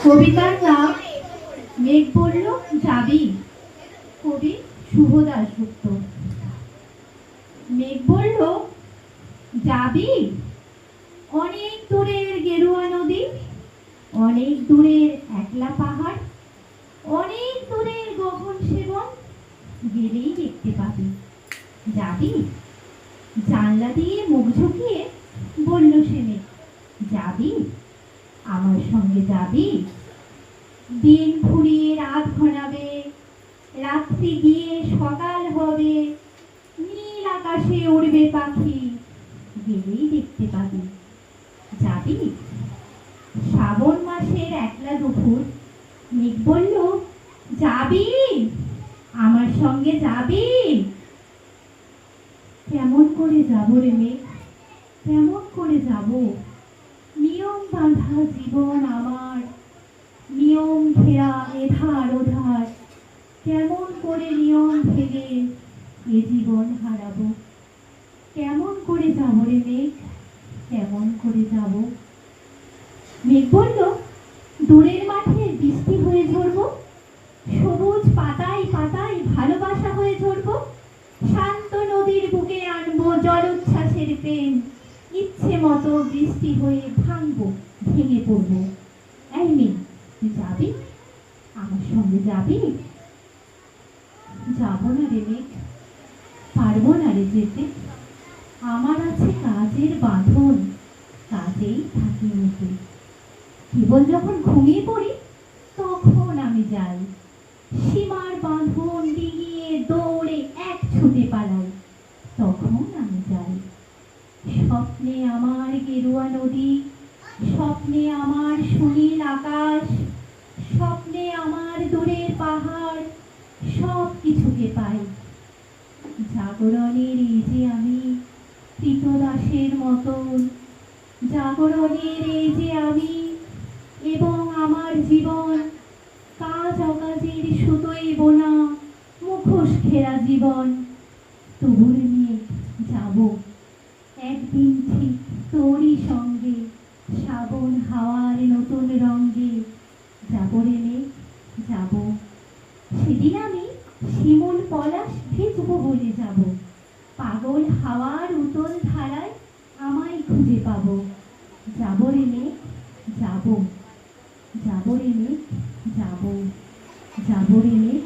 কবিতার নাম মেঘ বলল যাবি। কবি শুভ দাশগুপ্ত। মেঘ বলল যাবি, অনেক দূরের গেরুয়া নদী, অনেক দূরের একলা পাহাড়, অনেক দূরের গহন সেবন, গেলেই দেখতে পাবি। যাবি? জানলা দিয়ে মুখ ঝুঁকিয়ে বলল সে মেঘ, যাবি? আমার সঙ্গে যাবি? দিন ফুরিয়ে রাত ঘনাবে, রাত্রি গিয়ে সকাল হবে, নীল আকাশে উড়বে পাখি, গেলেই দেখতে পাবি। যাবি? শ্রাবণ মাসের একলা দুপুর, মেঘ বলল যাবি? আমার সঙ্গে যাবি? কেমন করে যাবো রে মেঘ, কেমন করে যাবো? নিয়ম বাঁধা জীবন আমার, নিয়ম ঘেরা এধার ওধার, কেমন করে নিয়ম ভেঙে এ জীবন হারাবো? কেমন করে যাবো রে মেঘ, কেমন করে যাবো? মেঘ বলল দূরের মাঠে বৃষ্টি হয়ে ঝরবো, সবুজ পাতায় পাতায় ভালোবাসা হয়ে ঝরবো, শান্ত নদীর বুকে আনবো জলোচ্ছ্বাসের প্রেম, ইচ্ছে মতো বৃষ্টি হয়ে ভাঙবো, ভেঙে পড়বো। এই মেঘ, তুই যাবি? আমার সঙ্গে যাবি? যাবো না রে মেঘ, পারবো না রে যেতে, আমার আছে কাজের বাঁধন, কাজেই থাকি মেতে। কেবল যখন ঘুমিয়ে পড়ি তখন আমি যাই, সীমার বাঁধন ডিঙিয়ে দৌড়ে এক ছুটে পালাই, তখন আমি যাই। স্বপ্নে আমার গেরুয়া নদী, স্বপ্নে আমার সুনীল আকাশ, স্বপ্নে আমার দূরের পাহাড়, সব কিছুকে পাই। জাগরণের এই যে আমি কৃতদাসের মতন, জাগরণের এই যে আমি এবং আমার জীবন, কাজ অকাজের সুতোয় বোনা মুখোশ ঘেরা জীবন, তবুর নিয়ে যাব একদিন ঠিক তোরই সঙ্গে, শ্রাবণ হাওয়ার নতুন রঙে যাব রে মেঘ, যাব। সেদিন আমি শিমুল পলাশ ভিজবো বলে যাব, পাগল হাওয়ার উতল ধারায় আমায় খুঁজে পাবো। যাব রে মেঘ, যাব, যাব রে মেঘ, যাব, যাব রে মেঘ।